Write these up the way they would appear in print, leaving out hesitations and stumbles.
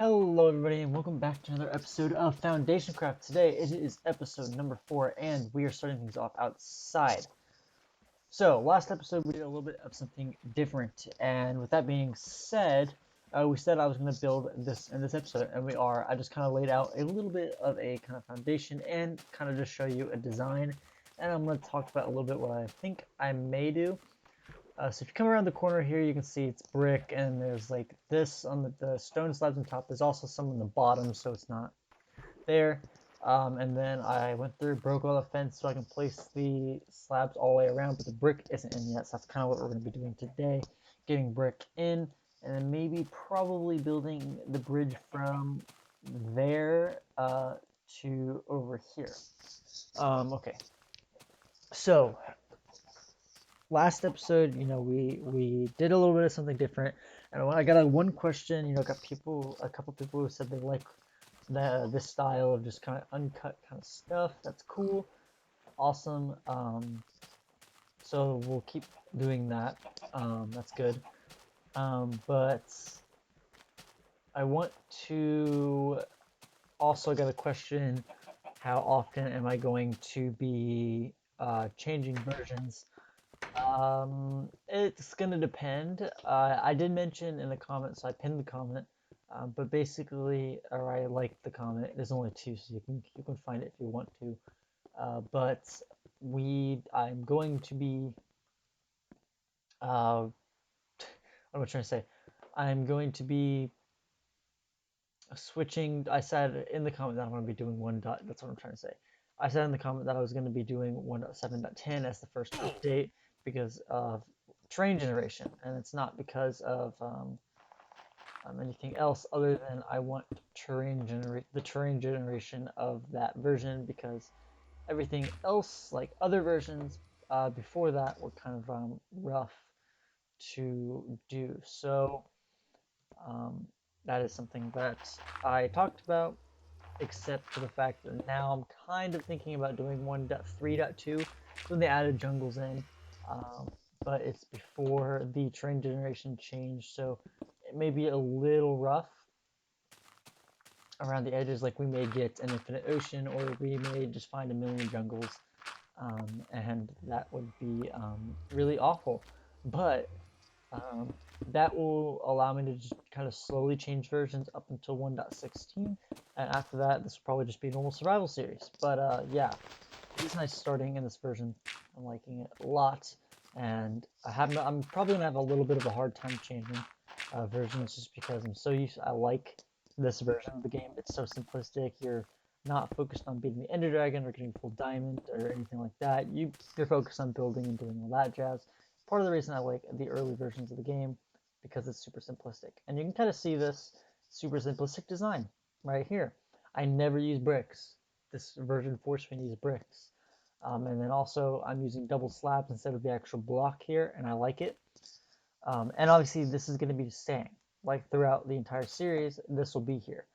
Hello everybody and welcome back to another episode of FoundationCraft. Today it is episode number 4 and we are starting things off outside. So last episode we did a little bit of something different, and with that being said, we said I was going to build this in this episode, and we are. I just kind of laid out a little bit of a kind of foundation and kind of just show you a design, and I'm going to talk about a little bit what I think I may do. So if you come around the corner here, you can see it's brick, and there's like this on the stone slabs on top. There's also some on the bottom, so it's not there. And then I went through, broke all the fence so I can place the slabs all the way around, but the brick isn't in yet, so that's kind of what we're going to be doing today. Getting brick in, and then maybe probably building the bridge from there to over here. Okay. So last episode, we did a little bit of something different, and I got one question. Got a couple people who said they like this style of just kind of uncut kind of stuff. That's cool, awesome. So we'll keep doing that. That's good. But I want to also get a question: how often am I going to be changing versions? It's gonna depend. I did mention in the comments, so I pinned the comment. But basically, or I liked the comment. There's only two, so you can find it if you want to. But I'm going to be. What am I trying to say? I'm going to be switching. I said in the comment that I'm going to be doing one dot. That's what I'm trying to say. I said in the comment that I was going to be doing 1.7.10 as the first update because of terrain generation, and it's not because of anything else other than I want the terrain generation of that version, because everything else, like other versions before that, were kind of rough to do. So that is something that I talked about, except for the fact that now I'm kind of thinking about doing 1.3.2 when they added jungles in, but it's before the terrain generation change, so it may be a little rough around the edges. Like we may get an infinite ocean, or we may just find a million jungles, and that would be really awful. But that will allow me to just kind of slowly change versions up until 1.16, and after that, this will probably just be a normal survival series. But yeah, it's nice starting in this version. I'm liking it a lot, and I'm probably gonna have a little bit of a hard time changing versions just because I'm so used. I like this version of the game. It's so simplistic. You're not focused on beating the Ender Dragon or getting full diamond or anything like that. You're focused on building and doing all that jazz. Part of the reason I like the early versions of the game, because it's super simplistic, and you can kind of see this super simplistic design right here. I never use bricks. This version forced me to use bricks. And then also I'm using double slabs instead of the actual block here, and I like it. And obviously this is going to be staying, like throughout the entire series, this will be here.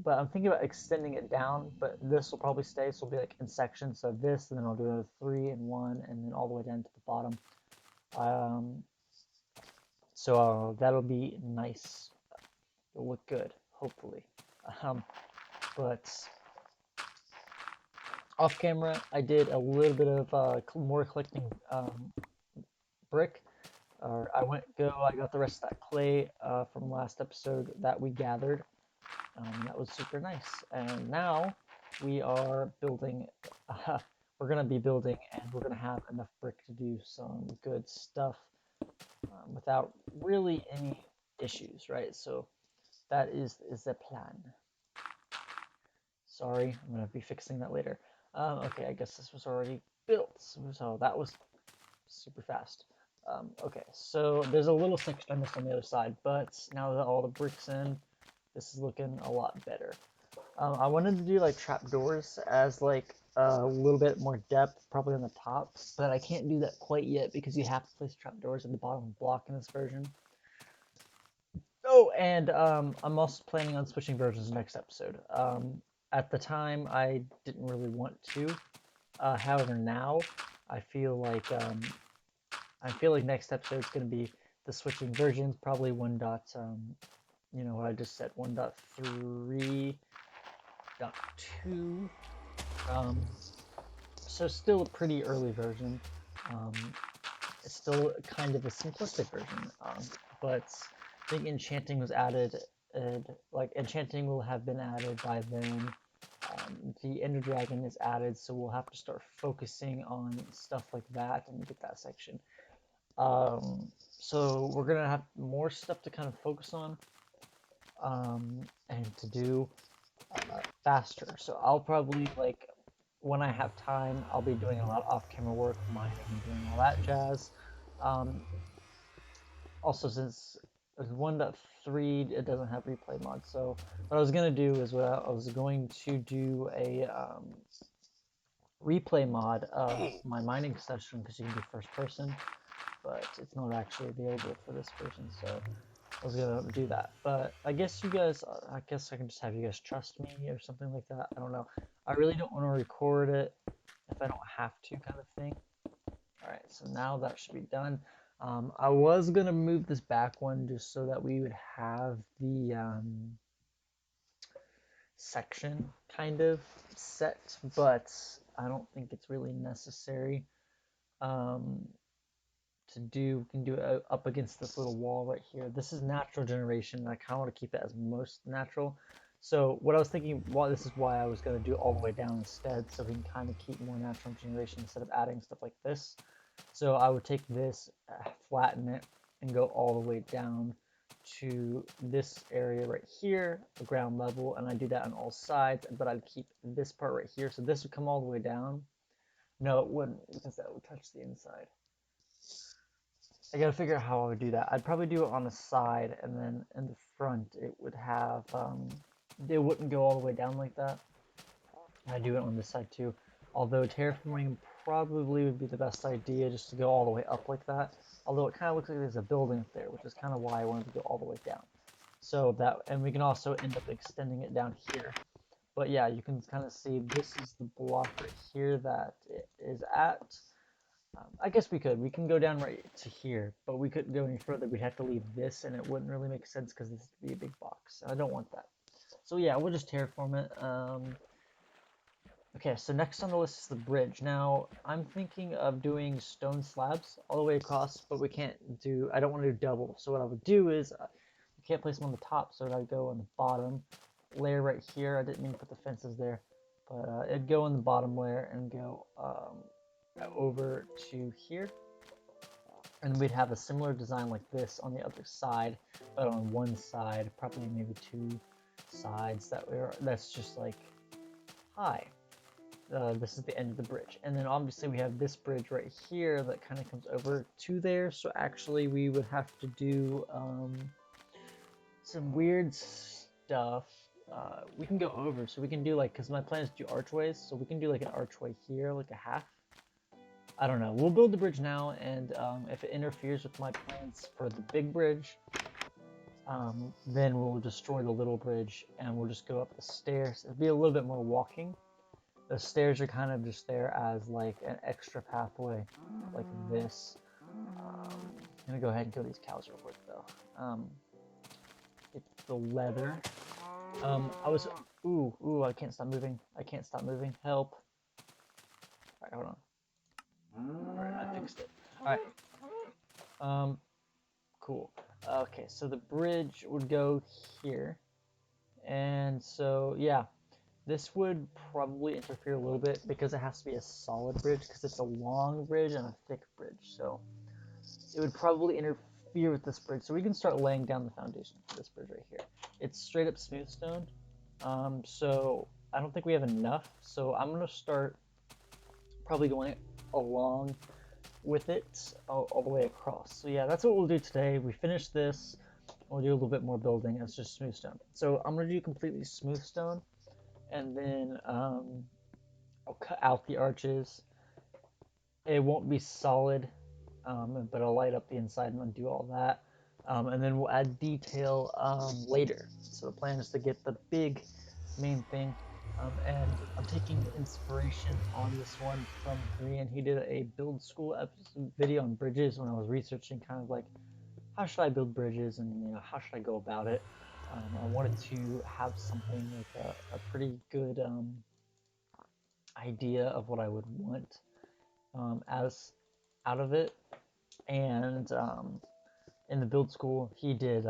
But I'm thinking about extending it down, but this will probably stay, so it'll be like in sections. So this, and then I'll do another 3 and 1, and then all the way down to the bottom. So that'll be nice. It'll look good, hopefully. But off camera, I did a little bit of more collecting brick. I got the rest of that clay from last episode that we gathered. That was super nice. And now we are building. We're gonna be building, and we're gonna have enough brick to do some good stuff without really any issues, right? So that is the plan. Sorry, I'm gonna be fixing that later. Okay, I guess this was already built, so that was super fast. Okay, so there's a little section I missed on the other side, but now that all the bricks in, this is looking a lot better. I wanted to do like trapdoors as like a little bit more depth, probably on the top, but I can't do that quite yet because you have to place trapdoors at the bottom of the block in this version. Oh, and I'm also planning on switching versions next episode. At the time, I didn't really want to. However, now I feel like next episode is going to be the switching versions, probably 1.3 you know what I just said, 1.3.2. So still a pretty early version. It's still kind of a simplistic version, but I think enchanting was added, and like enchanting will have been added by then. The Ender Dragon is added, so we'll have to start focusing on stuff like that and get that section. So we're gonna have more stuff to kind of focus on and to do faster. So I'll probably like when I have time, I'll be doing a lot of off-camera work, mining and doing all that jazz. Um, Also, since it's 1.3, it doesn't have replay mod. So what I was gonna do is I was going to do a replay mod of my mining session because you can do first person, but it's not actually available for this version. So I was gonna do that, but I guess you guys, I guess I can just have you guys trust me or something like that. I don't know. I really don't want to record it if I don't have to, kind of thing. All right, so now that should be done. I was gonna move this back one just so that we would have the section kind of set, but I don't think it's really necessary um, to do. We can do it up against this little wall right here. This is natural generation, and I kind of want to keep it as most natural. So what I was thinking, well, this is why I was gonna do it all the way down instead, so we can kind of keep more natural generation instead of adding stuff like this. So I would take this, flatten it, and go all the way down to this area right here, the ground level, and I do that on all sides, but I'd keep this part right here. So this would come all the way down. No, it wouldn't, because that would touch the inside. I gotta figure out how I would do that. I'd probably do it on the side, and then in the front it would have, it wouldn't go all the way down like that. I do it on this side too. Although terraforming probably would be the best idea just to go all the way up like that. Although it kind of looks like there's a building up there, which is kind of why I wanted to go all the way down. So that, and we can also end up extending it down here. But yeah, you can kind of see this is the block right here that it is at. I guess we can go down right to here, but we couldn't go any further. We'd have to leave this, and it wouldn't really make sense because this would be a big box. I don't want that. So yeah, we'll just terraform it. Okay, so next on the list is the bridge. Now, I'm thinking of doing stone slabs all the way across, but we can't do, I don't want to do double. So what I would do is, you can't place them on the top, so I'd go on the bottom layer right here. I didn't mean to put the fences there, but it'd go in the bottom layer and go over to here. And we'd have a similar design like this on the other side, but on one side, probably maybe two sides that's just like high. This is the end of the bridge, and then obviously we have this bridge right here that kind of comes over to there. So actually we would have to do some weird stuff. We can go over, so we can do like, because my plan is to do archways, so we can do like an archway here, like a half. I don't know. We'll build the bridge now, and if it interferes with my plans for the big bridge, then we'll destroy the little bridge and we'll just go up the stairs. It'll be a little bit more walking. The stairs are kind of just there as like an extra pathway, like this. I'm gonna go ahead and kill these cows real quick though. It's the leather. Ooh, I can't stop moving. I can't stop moving. Help. Alright, hold on. Alright, I fixed it. Alright. Cool. Okay, so the bridge would go here. And so, yeah. This would probably interfere a little bit because it has to be a solid bridge because it's a long bridge and a thick bridge. So it would probably interfere with this bridge. So we can start laying down the foundation for this bridge right here. It's straight up smooth stone. So I don't think we have enough. So I'm going to start probably going along with it all the way across. So yeah, that's what we'll do today. We finish this. We'll do a little bit more building. It's just smooth stone. So I'm going to do completely smooth stone. And then I'll cut out the arches. It won't be solid, but I'll light up the inside and undo all that. And then we'll add detail later. So the plan is to get the big main thing. And I'm taking inspiration on this one from Korean. He did a build school video on bridges when I was researching kind of like how should I build bridges and how should I go about it. I wanted to have something like a pretty good idea of what I would want as out of it. And in the build school, he did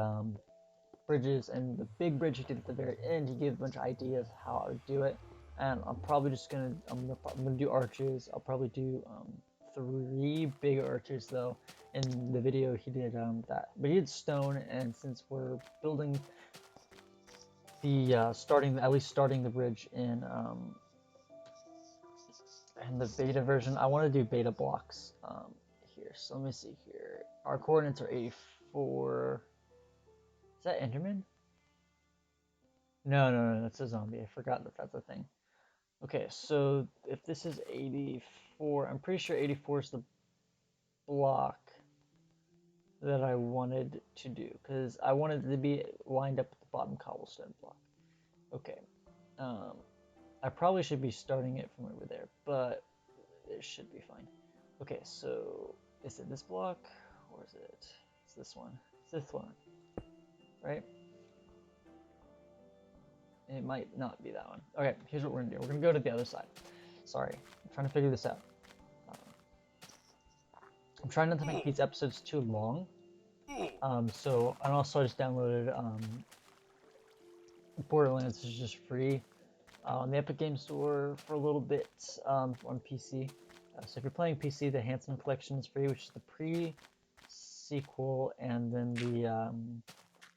bridges, and the big bridge he did at the very end, he gave a bunch of ideas how I would do it. And I'm probably just gonna I'm gonna do arches. I'll probably do 3 big arches though. In the video he did that, but he did stone. And since we're building the at least starting the bridge in the beta version, I want to do beta blocks here. So let me see here. Our coordinates are 84. Is that Enderman? No, that's a zombie. I forgot that that's a thing. Okay, so if this is 84, I'm pretty sure 84 is the block that I wanted to do, because I wanted it to be lined up at the bottom cobblestone block. Okay, I probably should be starting it from over there, but it should be fine. Okay, so is it this block, or is it? It's this one. It's this one, right? It might not be that one. Okay, here's what we're gonna do. We're gonna go to the other side. Sorry, I'm trying to figure this out. I'm trying not to make these episodes too long. And also I just downloaded Borderlands, which is just free on the Epic Game Store for a little bit on PC. So if you're playing PC, the Handsome Collection is free, which is the pre-sequel, and then the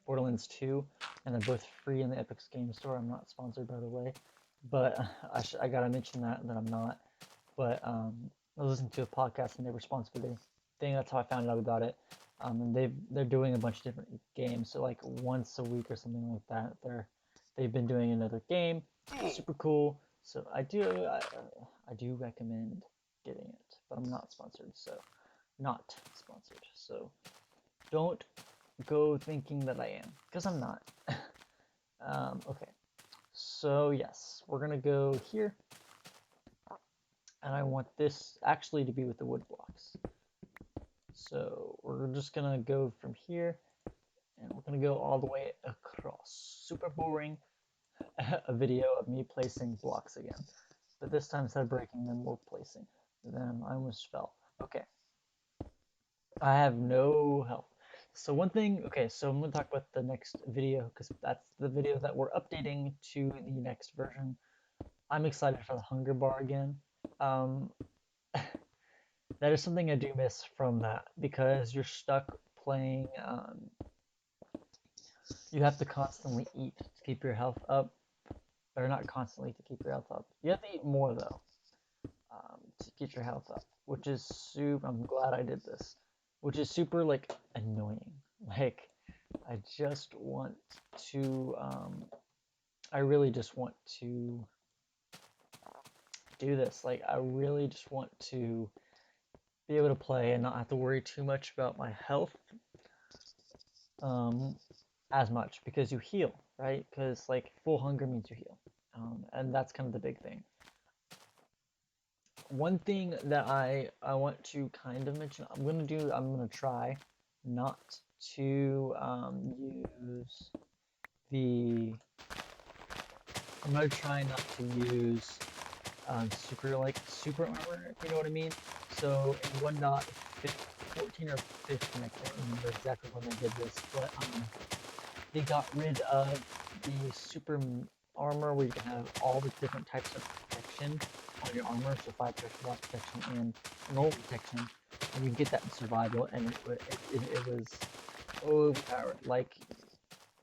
Borderlands 2, and they're both free in the Epic Game Store. I'm not sponsored, by the way, but I gotta mention that I'm not. But I was listening to a podcast and they were sponsored for their thing. That's how I found out about it. And they're doing a bunch of different games. So like once a week or something like that, they've been doing another game. Super cool. So I do recommend getting it, but I'm not sponsored. So don't go thinking that I am, because I'm not. Okay. So yes, we're gonna go here. And I want this actually to be with the wood blocks. So we're just gonna go from here, and we're gonna go all the way across. Super boring. A video of me placing blocks again, but this time instead of breaking them, we're placing them. I almost fell. Okay, I have no health. So one thing, okay, so I'm gonna talk about the next video, because that's the video that we're updating to the next version. I'm excited for the hunger bar again. That is something I do miss from that, because you're stuck playing. You have to constantly eat to keep your health up, or not constantly to keep your health up. You have to eat more though to keep your health up, which is super. I'm glad I did this, which is super like annoying. Like I just want to. I really just want to do this. Like I really just want to be able to play and not have to worry too much about my health as much, because you heal, right? Because like full hunger means you heal, and that's kind of the big thing. One thing that I want to kind of mention, I'm gonna try not to use the I'm gonna try not to use super armor, if you know what I mean. So in 1.14 or 15, I can't remember exactly when they did this, but they got rid of the super armor where you can have all the different types of protection on your armor, so 5 pressure protection and normal protection, and you can get that in survival, and it was overpowered. Like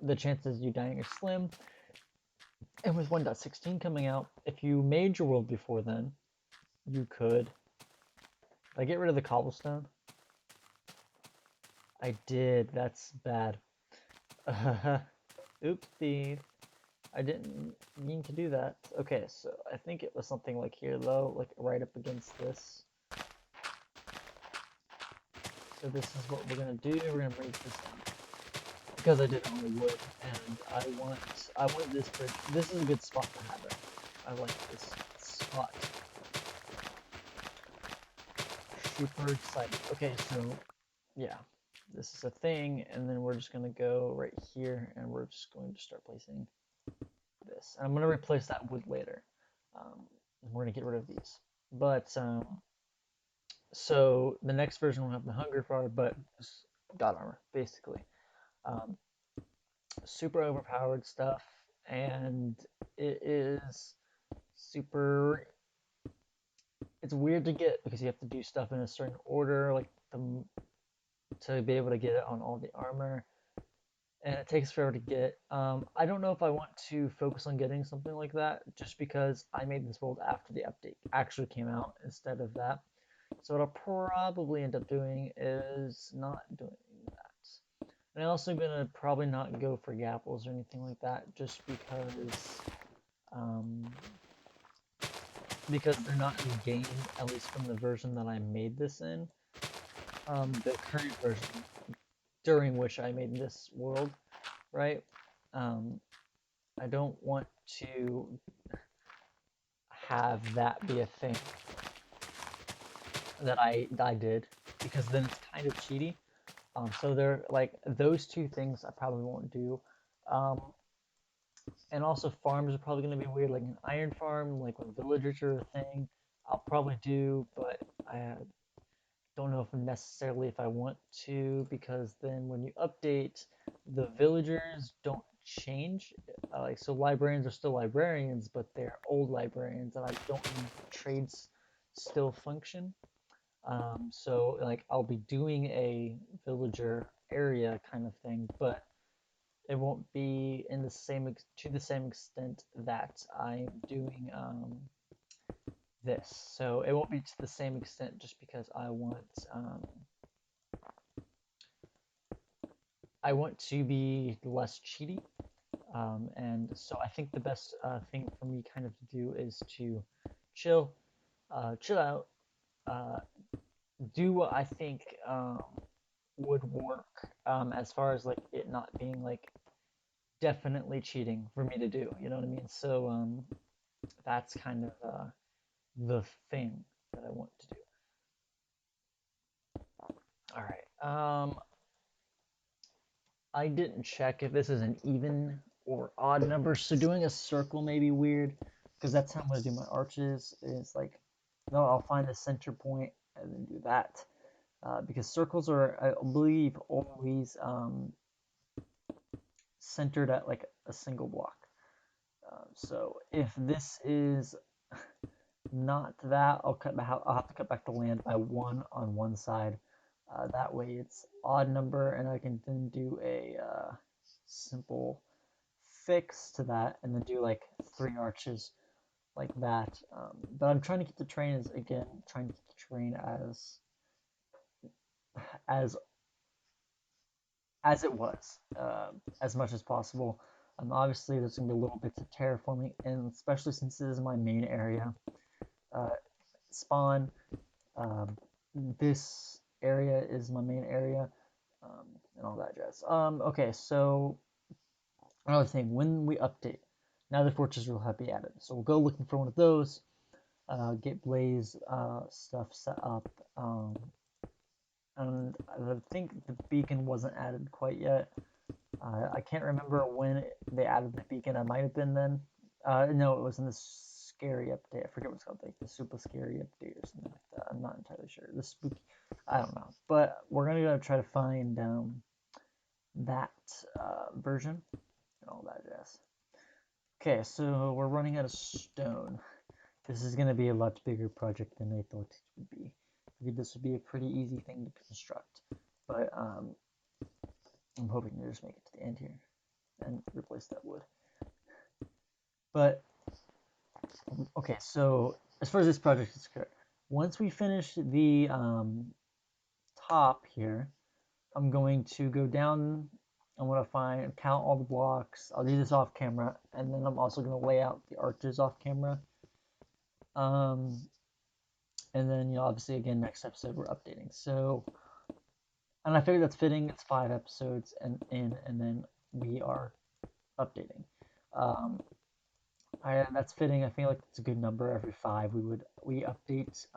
the chances you dying are slim. And with 1.16 coming out, if you made your world before then, you could. Did I get rid of the cobblestone? I did. That's bad. Oopsie. I didn't mean to do that. Okay, so I think it was something like here though, like right up against this. So this is what we're gonna do. We're gonna break this down, because I did it on the wood, and I want this bridge. This is a good spot to have it. I like this spot. Super excited. Okay, so yeah, this is a thing, and then we're just going to go right here, and we're just going to start placing this. And I'm going to replace that wood later. We're going to get rid of these. But, so the next version will have the Hunger Fire, but God armor, basically. Um, super overpowered stuff, and it is super. It's weird to get because you have to do stuff in a certain order, like to be able to get it on all the armor, and it takes forever to get. I don't know if I want to focus on getting something like that, just because I made this build after the update actually came out instead of that. So what I'll probably end up doing is not doing that. And I'm also gonna probably not go for Gapples or anything like that, just um, because they're not in game, at least from the version that I made this in. The current version during which I made this world, right? Um, I don't want to have that be a thing that I did, because then it's kind of cheaty. So they're like those two things I probably won't do. Um, and also farms are probably going to be weird, like an iron farm, like when villagers are a thing. I'll probably do, but I don't know if necessarily if I want to, because then when you update, the villagers don't change. Like, so librarians are still librarians, but they're old librarians, and I don't think trades still function. So like I'll be doing a villager area kind of thing, but it won't be in the same to the same extent that I'm doing this. So it won't be to the same extent, just because I want to be less cheaty. And so I think the best thing for me kind of to do is to chill, chill out, uh, do what I think would work, as far as like it not being like definitely cheating for me to do. You know what I mean? So that's kind of the thing that I want to do. All right. I didn't check if this is an even or odd number, so doing a circle may be weird, because that's how I'm going to do my arches. Is like, no, I'll find the center point and then do that. Because circles are, I believe, always centered at like a single block. So if this is not that, I'll have to cut back the land by one on one side. That way it's odd number, and I can then do a simple fix to that, and then do like 3 arches like that. But I'm trying to keep the terrain as as it was, as much as possible. Obviously, there's gonna be little bits of terraforming, and especially since this is my main area, spawn. Um, this area is my main area, and all that jazz. Okay, so another thing, when we update, now the fortress will have to be added. So we'll go looking for one of those, get blaze stuff set up, and I think the beacon wasn't added quite yet. I can't remember when they added the beacon. I might have been then. No, it was in the scary update. I forget what it's called, like the super scary update or something like that. I'm not entirely sure. The spooky, I don't know. But we're gonna go try to find that version and all that jazz. Okay, so we're running out of stone. This is gonna be a lot bigger project than I thought it would be. I figured this would be a pretty easy thing to construct, but I'm hoping to just make it to the end here and replace that wood. But okay, so as far as this project is concerned, once we finish the top here, I'm going to go down. I'm going to count all the blocks. I'll do this off camera, and then I'm also going to lay out the arches off camera. And then, obviously, again, next episode we're updating. So, and I figured that's fitting. It's 5 episodes and then we are updating. That's fitting. I feel like it's a good number. Every 5 we update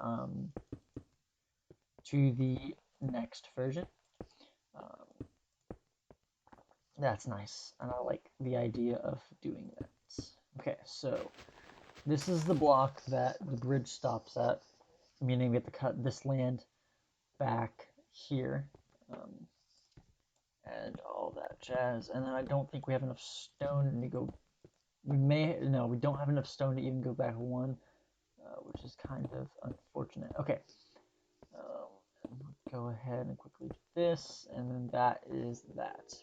to the next version. That's nice, and I like the idea of doing that. Okay, so this is the block that the bridge stops at, meaning we have to cut this land back here, and all that jazz. And then I don't think we have enough stone to go. No, we don't have enough stone to even go back one, which is kind of unfortunate. Okay, go ahead and quickly do this, and then that is that.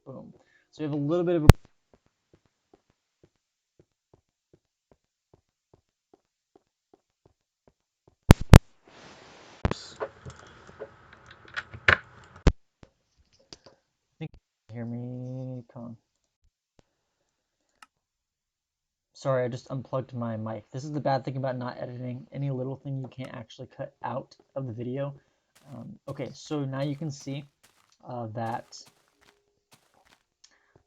Boom. So we have a little bit of a think you hear me. Come on. Sorry, I just unplugged my mic. This is the bad thing about not editing. Any little thing you can't actually cut out of the video. Okay, so now you can see that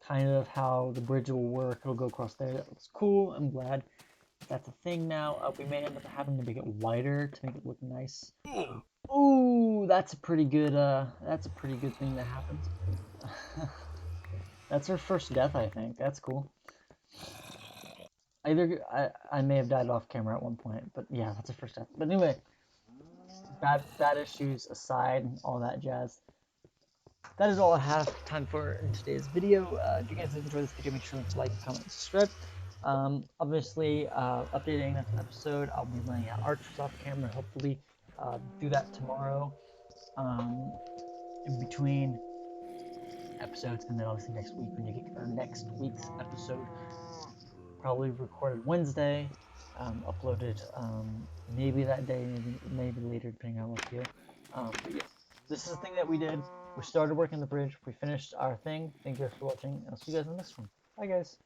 kind of how the bridge will work. It'll go across there. That looks cool. I'm glad that's a thing now. We may end up having to make it wider to make it look nice. Ooh, that's a pretty good thing that happens. That's her first death, I think. That's cool. I may have died off camera at one point, but yeah, that's her first death. But anyway, bad issues aside, all that jazz. That is all I have time for in today's video. If you guys enjoyed this video, make sure to like, comment, and subscribe. Obviously, updating next episode, I'll be laying out archers off camera. Hopefully, do that tomorrow. In between episodes, and then obviously next week when you get our next week's episode, probably recorded Wednesday, uploaded maybe that day, maybe later, depending on what I feel. But yeah, this is the thing that we did. We started working the bridge. We finished our thing. Thank you guys for watching. I'll see you guys in the next one. Bye, guys.